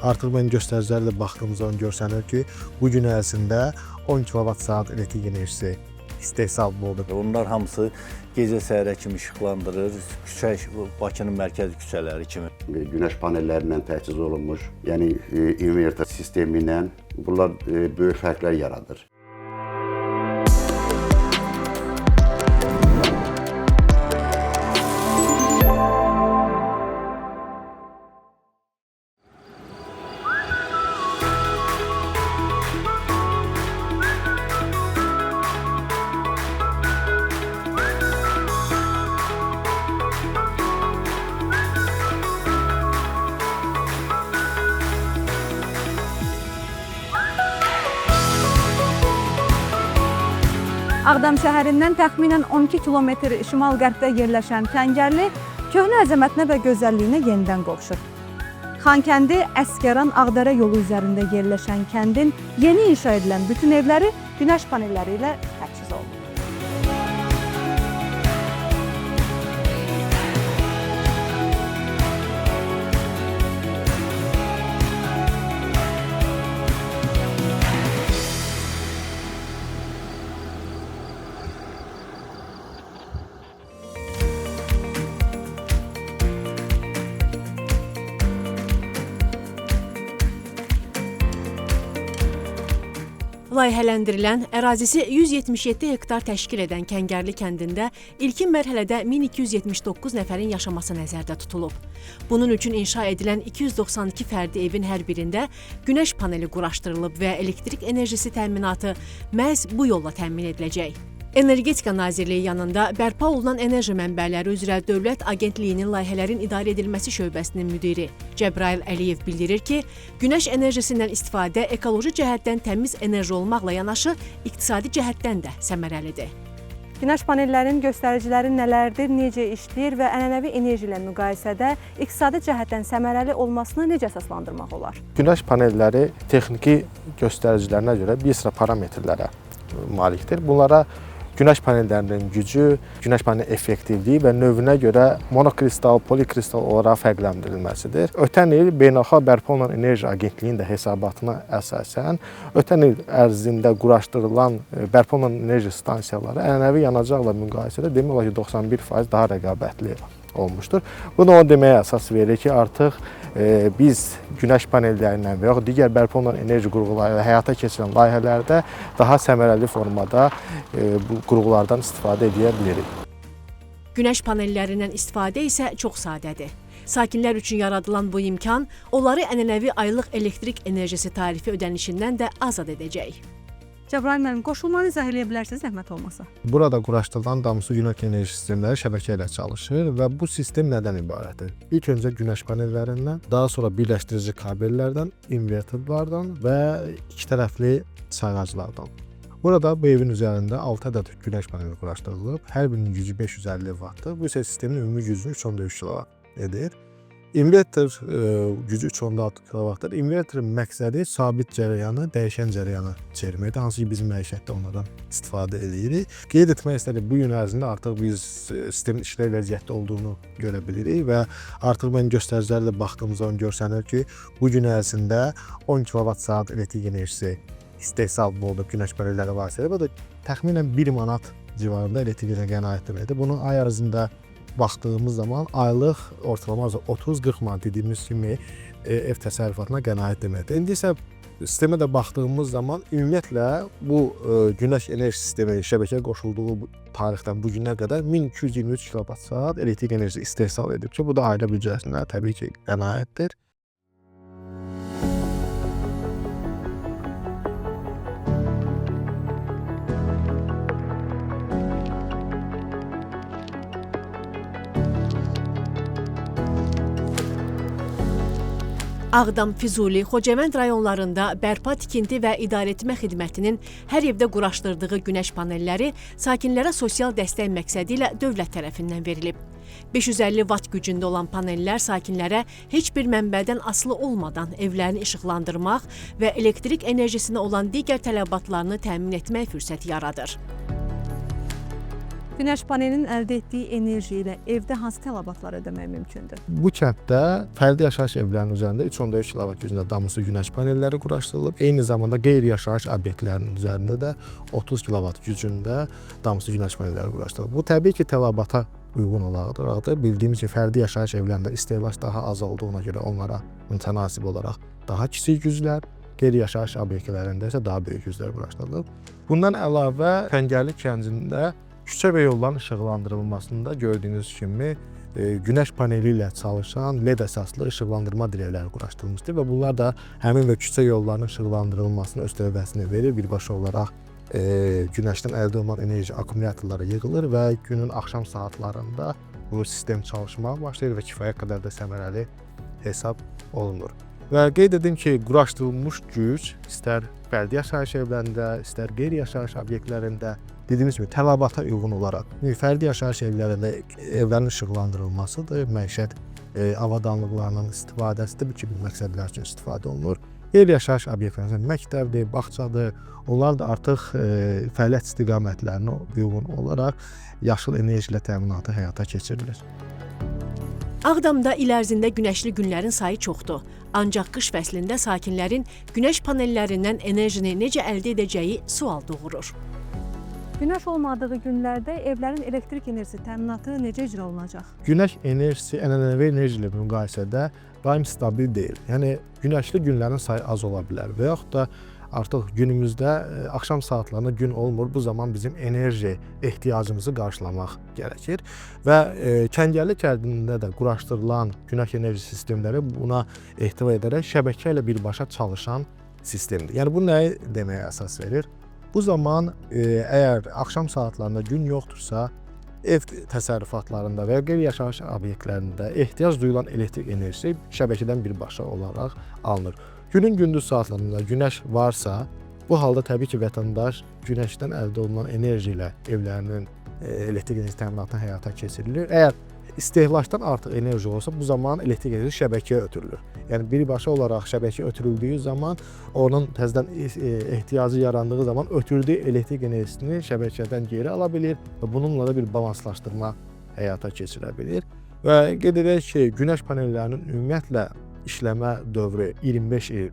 Artıq mən göstəricilərlə baxdığımız zaman görsənir ki, bu gün ərzində 10 kWh elektrik enerjisi istehsal olunur. Onlar hamısı gecə səhərə kimi işıqlandırır, Bakının mərkəzi küçələri kimi. Günəş panellərindən təchiz olunmuş, yəni inverter sistemi ilə bunlar böyük fərqlər yaradır. Ağdam şəhərindən təxminən 12 kilometr şimal-qərbdə yerləşən Kəngərli köhnə əzəmətinə və gözəlliyinə yenidən qovuşur. Xankəndi Əsgəran-Ağdərə yolu üzərində yerləşən kəndin yeni inşa edilən bütün evləri günəş panelləri ilə təchiz olunur. Layihələndirilən, ərazisi 177 hektar təşkil edən Kəngərli kəndində ilkin mərhələdə 1279 nəfərin yaşaması nəzərdə tutulub. Bunun üçün inşa edilən 292 fərdi evin hər birində günəş paneli quraşdırılıb və elektrik enerjisi təminatı məhz bu yolla təmin ediləcək. Energetika Nazirliyi yanında bərpa olunan enerji mənbələri üzrə Dövlət Agentliyinin layihələrin idarə edilməsi şöbəsinin müdiri Cəbrayıl Əliyev bildirir ki, günəş enerjisindən istifadə ekoloji cəhətdən təmiz enerji olmaqla yanaşı, iqtisadi cəhətdən də səmərəlidir. Günəş panellərinin göstəriciləri nələrdir, necə işləyir və ənənəvi enerji ilə müqayisədə iqtisadi cəhətdən səmərəli olmasını necə əsaslandırmaq olar? Günəş panelləri texniki göstəricilərinə görə bir sıra parametrlərə malikdir. Bunlara günəş panellərinin gücü, günəş paneli effektivliyi və növünə görə monokristal, polikristal olaraq fərqləndirilməsidir. Ötən il Beynəlxalq Bərpa olunan Enerji Agentliyinin də hesabatına əsasən, ötən il ərzində quraşdırılan bərpa olunan enerji stansiyaları ənənəvi yanacaqla müqayisədə demək olar ki, 91% daha rəqabətli olmuşdur. Bu da o deməyə əsas verir ki, artıq biz günəş panellərindən və yaxud digər bərpa olunan enerji qurğuları ilə həyata keçirilən layihələrdə daha səmərəli formada bu qurğulardan istifadə edə bilirik. Günəş panellərindən istifadə isə çox sadədir. Sakinlər üçün yaradılan bu imkan onları ənənəvi aylıq elektrik enerjisi tarifi ödənişindən də azad edəcək. Cəbrayıl müəllim, qoşulmanı izah edə bilərsiniz, zəhmət olmasa. Burada quraşdırılan damcılı günəş enerji sistemləri şəbəkə ilə çalışır və bu sistem nədən ibarətdir? İlk öncə günəş panellərindən, daha sonra birləşdirici kabellərdən, invertorlardan və iki tərəfli sayğaclardan. Burada bu evin üzərində 6 ədəd günəş paneli quraşdırılıb. Hər birinin gücü 550 wattdır. Bu isə sistemin ümumi gücünü 3.3 kW edir. İnverter gücü 3.6 kW'dır. İnverterin məqsədi sabit cərəyanı dəyişən cərəyana çevirməkdir. Hansı ki, bizim məişətdə onlardan istifadə edirik. Qeyd etmək istədik, bu gün ərzində artıq biz sistemin işləv vəziyyətdə olduğunu görə bilirik və artıq mən göstəricilərlə baxdığımız zaman görsənir ki, bu gün ərzində 10 kWh elektrik enerjisi istehsal olunub günəş panelləri vasitəsilə. Bu da təxminən 1 manat civarında elektrik qənaət deməkdir. Bunu ay ərzində baxdığımız zaman aylıq ortalama 30-40 manat dediyimiz kimi ev təsərrüfatına qənaət deməkdir. İndi isə sistemə də baxdığımız zaman ümumiyyətlə bu günəş enerji sistemi şəbəkəyə qoşulduğu tarixdən bu günə qədər 1223 kWh elektrik enerjisi istehsal edib ki, bu da ailə büdcəsinə təbii ki, qənaətdir. Ağdam, Füzuli, Xocavənd rayonlarında bərpa, tikinti və idarəetmə xidmətinin hər evdə quraşdırdığı günəş panelləri sakinlərə sosial dəstək məqsədi ilə dövlət tərəfindən verilib. 550 watt gücündə olan panellər sakinlərə heç bir mənbədən asılı olmadan evlərini işıqlandırmaq və elektrik enerjisinə olan digər tələbatlarını təmin etmək fürsəti yaradır. Günəş panelinin əldə etdiyi enerji ilə evdə hansı tələbatları ödəmək mümkündür? Bu kənddə fərdi yaşayış evlərinin üzərində 3.3 kilovat gücündə damısı günəş panelləri quraşdırılıb. Eyni zamanda qeyri-yaşayış obyektlərinin üzərində də 30 kilovat gücündə damısı günəş panelləri quraşdırılıb. Bu təbii ki, tələbata uyğun olaraq bildiyimiz kimi fərdi yaşayış evlərində istehlak daha az olduğuna görə onlara mütənasib olaraq daha kiçik güclər, qeyri-yaşayış obyektlərində isə daha böyük güclər quraşdırılıb. Bundan əlavə Kəngərli kəndində küçə və yolların işıqlandırılmasında gördüyünüz kimi günəş paneli ilə çalışan LED əsaslı işıqlandırma dirəkləri quraşdırılmışdır və bunlar da həmin və küçə yollarının işıqlandırılmasına öz tövbəsini verir. Birbaşa olaraq günəşdən əldə olunan enerji akkumulyatorlara yığılır və günün axşam saatlarında bu sistem çalışmağa başlayır və kifayət qədər də səmərəli hesab olunur. Və qeyd edim ki, quraşdırılmış güc istər fərdi yaşayış evlərində, istər qeyri-yaşayış obyektlərində dediyimiz kimi tələbata uyğun olaraq fərdi yaşayış evlərində evlərin işıqlandırılmasıdır, məişət avadanlıqlarının istifadəsidir, bu kimi məqsədlər üçün istifadə olunur. Qeyri-yaşayış obyektlərində məktəbdir, bağçadır, onlar da artıq fəaliyyət istiqamətlərinə uyğun olaraq yaşıl enerji ilə təminatı həyata keçirilir. Ağdamda il ərzində günəşli günlərin sayı çoxdur. Ancaq qış fəslində sakinlərin günəş panellərindən enerjini necə əldə edəcəyi sual doğurur. Günəş olmadığı günlərdə evlərin elektrik enerjisi təminatı necə icra olunacaq? Günəş enerjisi ənənəvi enerji ilə müqayisədə daim stabil deyil. Yəni günəşli günlərin sayı az ola bilər və yaxud da artıq günümüzdə axşam saatlarında gün olmur. Bu zaman bizim enerji ehtiyacımızı qarşılamaq gərəkir və Kəngərli kəndində də quraşdırılan günəş enerji sistemləri buna ehtiva edərək şəbəkə ilə birbaşa çalışan sistemdir. Yəni bu nəyi deməyə əsas verir? Bu zaman əgər axşam saatlarında gün yoxdursa, ev təsərrüfatlarında və qeyri-yaşayış obyektlərində ehtiyac duyulan elektrik enerjisi şəbəkədən birbaşa olaraq alınır. Günün gündüz saatlarında günəş varsa, bu halda təbii ki, vətəndaş günəşdən əldə olunan enerji ilə evlərinin elektrik enerji təminatı həyata keçirilir. Əgər istehlakdan artıq enerji olsa, bu zaman elektrik enerjisi şəbəkəyə ötürülür. Yəni birbaşa olaraq şəbəkəyə ötürüldüyü zaman, onun təzədən ehtiyacı yarandığı zaman ötürdüyü elektrik enerjisini şəbəkədən geri ala bilir və bununla da bir balanslaşdırma həyata keçirə bilir. Və qeyd edək ki, günəş panellərinin ümumiyyətlə işləmə dövrü 25 il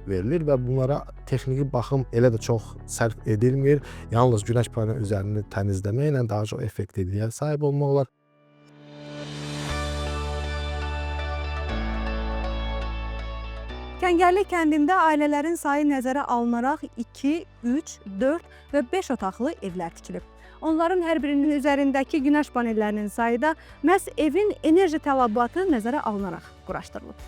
verilir və bunlara texniki baxım elə də çox sərf edilmir. Yalnız günəş paneli üzərini təmizləməklə daha çox effektivliyə sahib olmaq olar. Kəngərli kəndində ailələrin sayı nəzərə alınaraq 2, 3, 4 və 5 otaqlı evlər tikilib. Onların hər birinin üzərindəki günəş panellərinin sayı da məhz evin enerji tələbatı nəzərə alınaraq quraşdırılıb.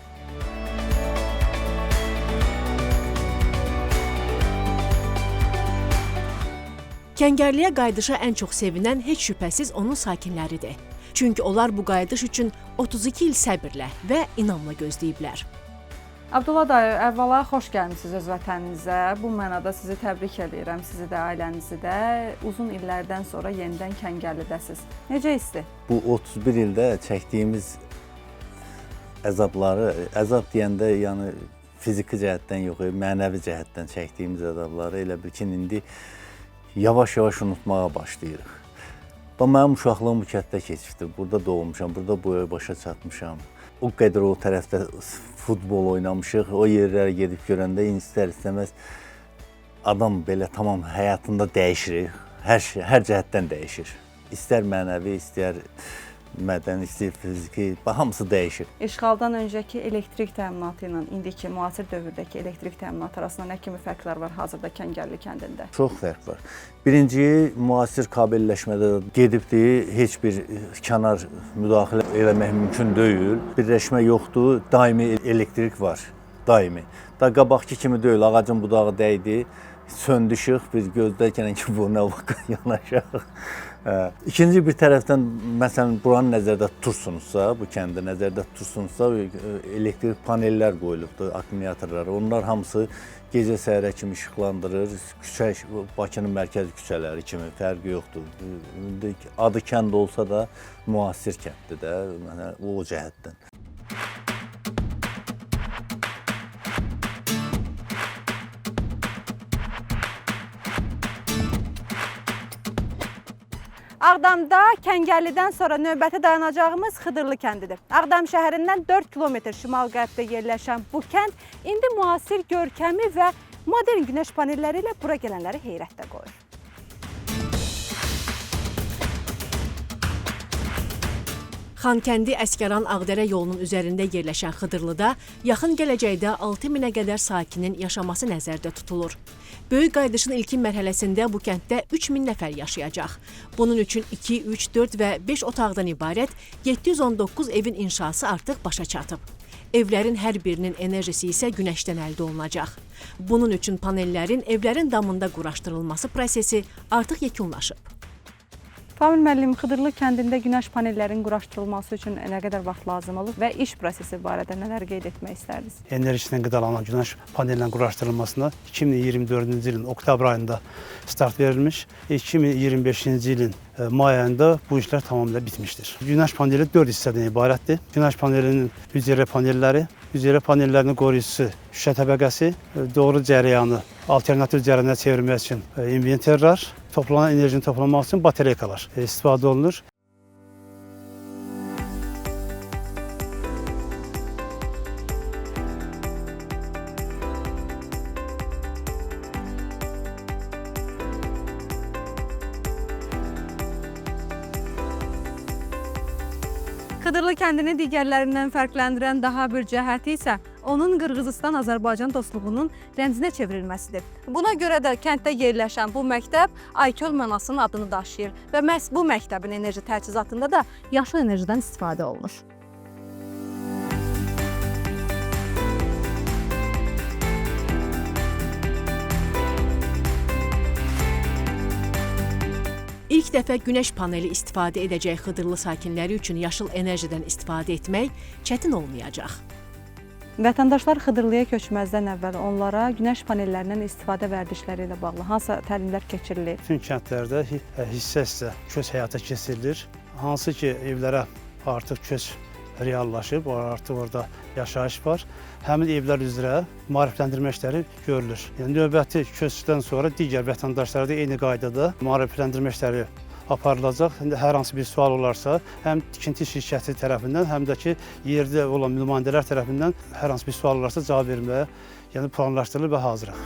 Kəngərliyə qayıdışa ən çox sevinən heç şübhəsiz onun sakinləridir. Çünki onlar bu qayıdış üçün 32 il səbirlə və inamla gözləyiblər. Abdullah dayı, əvvəla xoş gəlmisiniz öz vətəninizə. Bu mənada sizi təbrik edirəm, sizi də, ailənizi də. Uzun illərdən sonra yenidən Kəngərlidəsiz. Necə hissi? Bu 31 ildə çəkdiyimiz əzabları, əzab deyəndə yəni fiziki cəhətdən yox, mənəvi cəhətdən çəkdiyimiz əzabları elə bil ki, indi yavaş-yavaş unutmağa başlayırıq. Mənim uşaqlığım bu kənddə keçibdir. Burada doğmuşam, burada boya başa çatmışam. O qədər o tərəfdə futbol oynamışıq, o yerlərə gedib görəndə istər-istəməz adam belə tamam həyatında dəyişir, hər cəhətdən dəyişir. İstər mənəvi, istər mədəni, istər fiziki, hamısı dəyişir. İşğaldan öncəki elektrik təminatı ilə indiki müasir dövrdəki elektrik təminatı arasında nə kimi fərqlər var hazırda Kəngərli kəndində? Çox fərq var. Birinci, müasir kabelləşmədə gedibdir, heç bir kənar müdaxilə eləmək mümkün deyil. Birləşmə yoxdur, daimi elektrik var, daimi. Da qabaqki kimi deyil, ağacın budağı dəydi, söndü işıq, biz gözləyirkən ki, bu nə vaxt yanaşaq. İkinci bir tərəfdən, məsələn, buranı nəzərdə tutursunuzsa, bu kəndə nəzərdə tutursunuzsa, elektrik panellər qoyulubdur, akkumulyatorlar. Onlar hamısı gecə səhərə kimi işıqlandırır. Bakının mərkəzi küçələri kimi fərqi yoxdur. Adı kənd olsa da müasir kənddir də, o cəhətdən. Ağdamda Kəngərlidən sonra növbəti dayanacağımız Xıdırlı kəndidir. Ağdam şəhərindən 4 kilometr şimal-qərbdə yerləşən bu kənd indi müasir görkəmi və modern günəş panelləri ilə bura gələnləri heyrətdə qoyur. Xankəndi Əsgəran Ağdərə yolunun üzərində yerləşən Xıdırlıda yaxın gələcəkdə 6000-ə qədər sakinin yaşaması nəzərdə tutulur. Böyük qayıdışın ilkin mərhələsində bu kənddə 3000 nəfər yaşayacaq. Bunun üçün 2, 3, 4 və 5 otaqdan ibarət 719 evin inşası artıq başa çatıb. Evlərin hər birinin enerjisi isə günəşdən əldə olunacaq. Bunun üçün panellərin evlərin damında quraşdırılması prosesi artıq yekunlaşıb. Famil müəllim, Xıdırlı kəndində günəş panellərinin quraşdırılması üçün nə qədər vaxt lazım olur və iş prosesi barədə nələr qeyd etmək istərdiniz? Enerjisindən qidalanan günəş panellərinin quraşdırılmasına 2024-cü ilin oktyabr ayında start verilmiş. 2025-ci ilin may ayında bu işlər tamamilə bitmişdir. Günəş paneli 4 hissədən ibarətdir. Günəş panelinin hüceyrə panelləri, hüceyrə panellərinin qoruyucusu şüşə təbəqəsi, doğru cərəyanı alternativ cərəyanə çevirmək üçün inverterlər, toplanan enerjini toplamaq üçün batareykalar istifadə olunur. Xıdırlı kəndini digərlərindən fərqləndirən daha bir cəhəti isə onun Qırğızıstan-Azərbaycan dostluğunun rəmzinə çevrilməsidir. Buna görə də kənddə yerləşən bu məktəb Aykol Manasının adını daşıyır və məhz bu məktəbin enerji təchizatında da yaşıl enerjidən istifadə olunur. İlk dəfə günəş paneli istifadə edəcək Xıdırlı sakinləri üçün yaşıl enerjidən istifadə etmək çətin olmayacaq. Vətəndaşlar Xıdırlıya köçməzdən əvvəl onlara günəş panellərindən istifadə vərdişləri ilə bağlı hansı təlimlər keçirilir? Bütün kəndlərdə hissə-hissə köç həyata keçirilir. Hansı ki, evlərə artıq köç reallaşıb, artıq orada yaşayış var. Həmin evlər üzrə maarifləndirmə işləri görülür. Yəni, növbəti köçdən sonra digər vətəndaşlara da eyni qaydada maarifləndirmə işləri aparılacaq. Hər hansı bir sual olarsa, həm tikinti şirkəti tərəfindən, həm də ki, yerdə olan nümayəndələr tərəfindən hər hansı bir sual olarsa cavab verməyə, yəni planlaşdırılır və hazırıq.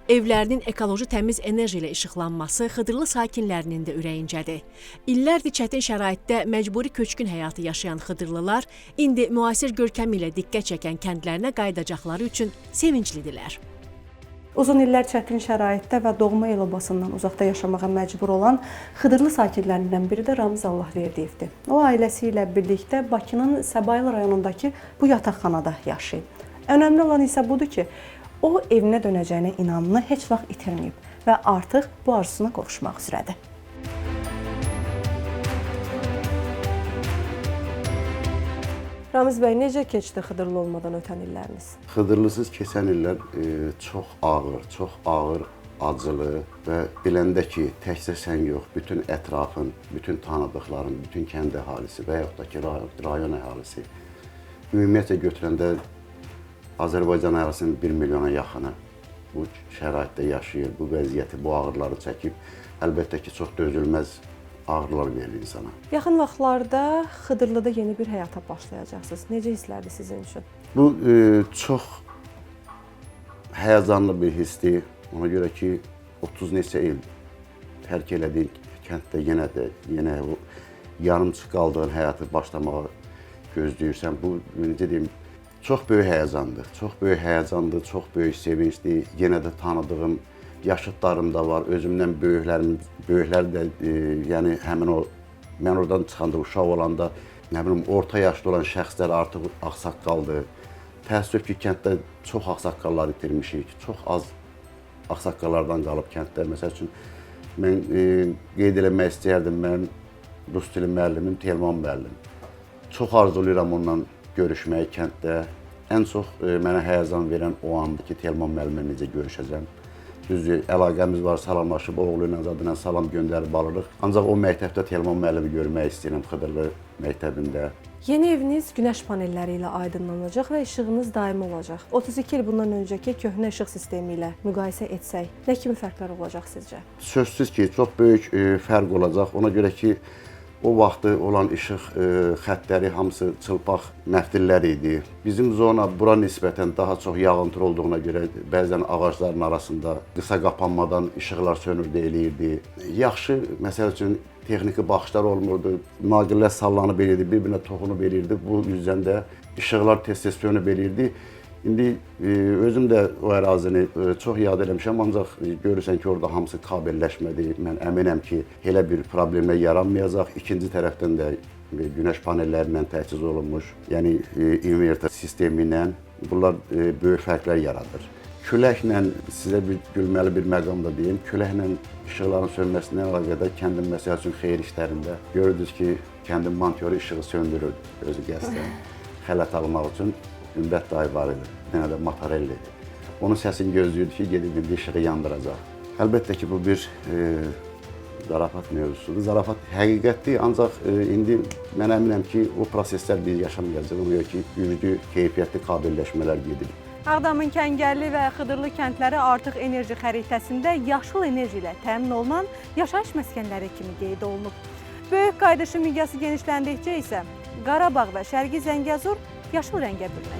Evlərinin ekoloji təmiz enerji ilə işıqlanması Xıdırlı sakinlərinin də ürəyincədir. İllərdir çətin şəraitdə məcburi köçkün həyatı yaşayan Xıdırlılar indi müasir görkəmi ilə diqqət çəkən kəndlərinə qayıdacaqları üçün sevinclidirlər. Uzun illər çətin şəraitdə və doğma el obasından uzaqda yaşamağa məcbur olan Xıdırlı sakinlərindən biri də Ramiz Allahverdiyevdir. O, ailəsi ilə birlikdə Bakının Səbail rayonundakı bu yataqxanada yaşayır. Önəmli olan isə budur ki, o evinə dönəcəyinə inamını heç vaxt itirməyib və artıq bu arzusuna qovuşmaq üzrədir. Ramiz bəy, necə keçdi Xıdırlı olmadan ötən illəriniz? Xıdırlısız keçən illər çox ağır, acılı və biləndə ki, təkcə sən yox, bütün ətrafın, bütün tanıdıqların, bütün kənd əhalisi və yaxud da ki, rayon əhalisi ümumiyyətlə götürəndə Azərbaycan əhalisinin 1 milyona yaxını bu şəraitdə yaşayır, bu vəziyyəti, bu ağrıları çəkib. Əlbəttə ki, çox dözülməz ağrılar verir insana. Yaxın vaxtlarda Xıdırlıda yeni bir həyata başlayacaqsınız. Necə hisslərdir sizin üçün? Bu çox həyəcanlı bir hissdir. Ona görə ki, 30 neçə il tərk elədik kənddə yenə o yarımçıq qaldığın həyatı başlamağa gözləyirsən. Bu, necə deyim, çox böyük həyəcandır, çox böyük sevincdir. Yenə də tanıdığım yaşıdlarım da var, özümdən böyüklər də, yəni həmin o, mən oradan çıxanda, uşaq olanda, nə bilim, orta yaşlı olan şəxslər artıq ağsaqqaldır. Təəssüf ki, kənddə çox ağsaqqallar itirmişik, çox az ağsaqqallardan qalıb kənddə. Məsəl üçün, mən qeyd eləmək istəyərdim, mən rus dili müəllimim Telman müəllim. Çox arzulayıram onunla görüşməyi kənddə. Ən çox mənə həyəcan verən o andır ki, Telman müəllimlə necə görüşəcəm. Düzdür, əlaqəmiz var, salamlaşıb, oğlu ilə, zadı ilə salam göndərib alırıq. Ancaq o məktəbdə Telman müəllimi görmək istəyirəm Xıdırlı məktəbində. Yeni eviniz günəş panelləri ilə aydınlanacaq və işığınız daimi olacaq. 32 il bundan öncəki köhnə işıq sistemi ilə müqayisə etsək, nə kimi fərqlər olacaq sizcə? Sözsüz ki, çox böyük fərq olacaq. Ona görə ki, o vaxtı olan işıq xəttləri hamısı çılpaq məftillər idi. Bizim zona bura nisbətən daha çox yağıntılı olduğuna görə bəzən ağacların arasında qısa qapanmadan işıqlar sönürdü, eləyirdi. Yaxşı, məsəl üçün, texniki baxışlar olmurdu. Naqillər sallanıb eləyirdi, bir-birinə toxunub eləyirdi. Bu yüzdən də işıqlar tez-tez sönüb eləyirdi. İndi özüm də o ərazini çox yad eləmişəm, ancaq görürsən ki, orada hamısı kabelləşmədi. Mən əminəm ki, elə bir problemlər yaranmayacaq. İkinci tərəfdən də günəş panelləri ilə təchiz olunmuş, yəni inverter sistemi ilə bunlar böyük fərqlər yaradır. Küləklə sizə bir gülməli bir məqam da deyim. Küləklə işıqların sönməsinə əlaqədar kəndin məsəl üçün xeyir işlərində görürdünüz ki, kəndin monitörü işığı söndürürdü özü qəsdən xələt almaq üçün. Ümbət dayı var idi, yenə də Matarelli. Onun səsini gözləyirdi ki, gedib indi işığı yandıracaq. Əlbəttə ki, bu bir zarafat mövzusudur. Zarafat həqiqətdir, ancaq indi mən əminəm ki, o proseslər biz yaşamayacaq. Ona görə ki, güclü, keyfiyyətli kabelləşmələr gedir. Ağdamın Kəngərli və Xıdırlı kəndləri artıq enerji xəritəsində yaşıl enerji ilə təmin olunan yaşayış məskənləri kimi qeyd olunub. Böyük qayıdışın miqyası genişləndikcə isə Qarabağ və Şərqi Zəngəzur yaşıl rəngə bürünəcək.